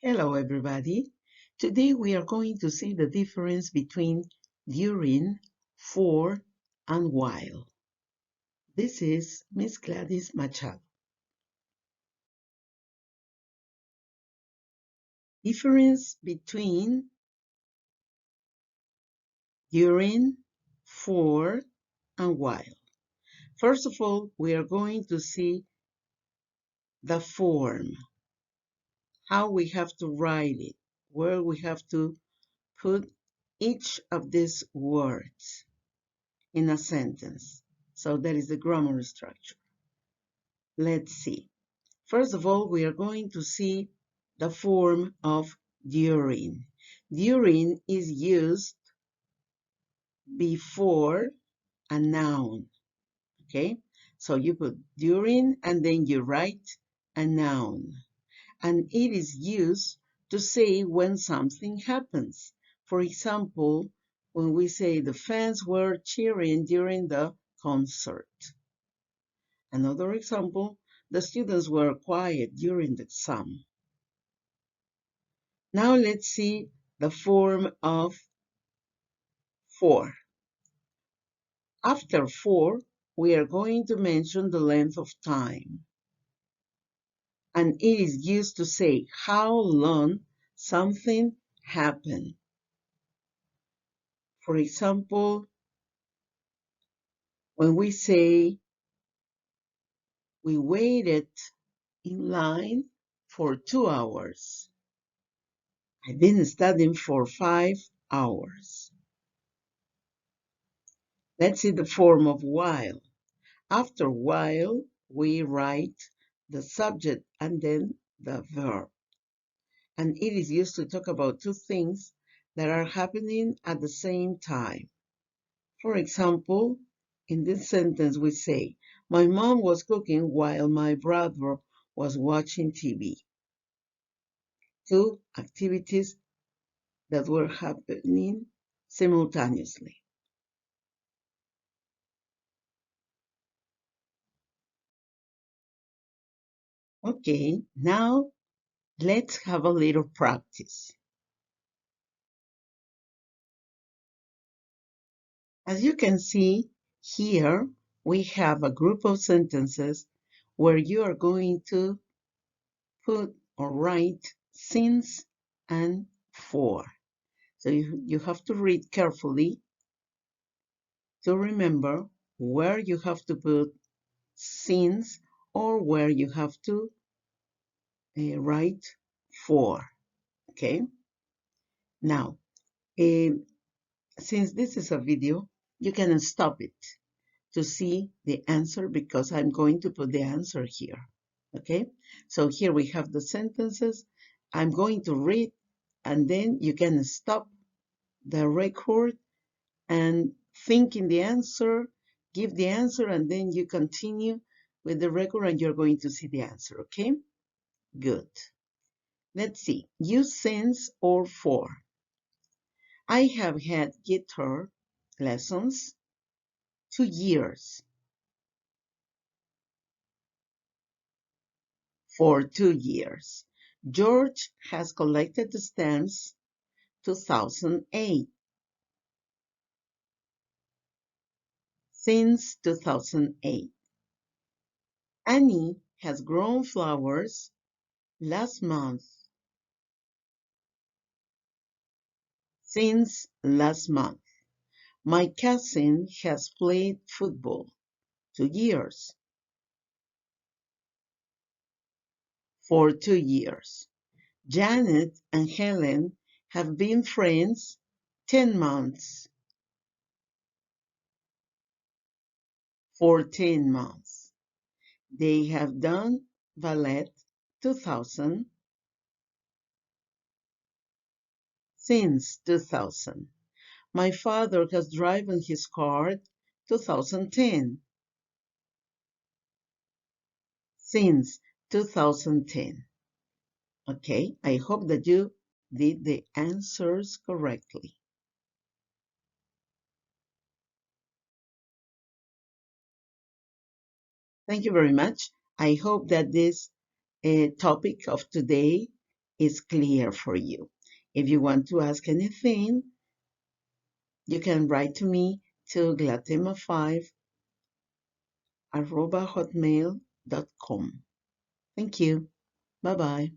Hello, everybody. Today we are going to see the difference between during, for, and while. This is Miss Gladys Machado. Difference between during, for, and while. First of all, we are going to see the form, how we have to write it, where we have to put each of these words in a sentence. So that is the grammar structure. Let's see. First of all, we are going to see the form of during. During is used before a noun, okay? So you put during and then you write a noun. And it is used to say when something happens. For example, when we say the fans were cheering during the concert. Another example, the students were quiet during the exam. Now let's see the form of for. After for, we are going to mention the length of time. And it is used to say how long something happened. For example, when we say we waited in line for 2 hours. I've been studying for 5 hours. Let's see the form of while. After while, we write the subject and then the verb. And it is used to talk about two things that are happening at the same time. For example, in this sentence we say, my mom was cooking while my brother was watching TV. Two activities that were happening simultaneously. Okay, now let's have a little practice. As you can see here, we have a group of sentences where you are going to put or write since and for. So you have to read carefully to remember where you have to put since or where you have to write for. Okay? Now, since this is a video, you can stop it to see the answer because I'm going to put the answer here. Okay, so here we have the sentences. I'm going to read and then you can stop the record and think in the answer, give the answer, and then you continue with the record and you're going to see the answer. Okay, good. Let's see, use since or for. I have had guitar lessons 2 years. For 2 years. George has collected the stamps 2008. Since 2008. Annie has grown flowers last month. Since last month. My cousin has played football 2 years. For 2 years. Janet and Helen have been friends 10 months. For 10 months. They have done ballet 2000 since 2000. My father has driven his car 2010 since 2010. Okay, I hope that you did the answers correctly. Thank you very much. I hope that this topic of today is clear for you. If you want to ask anything, you can write to me to glatema5@hotmail.com. Thank you. Bye-bye.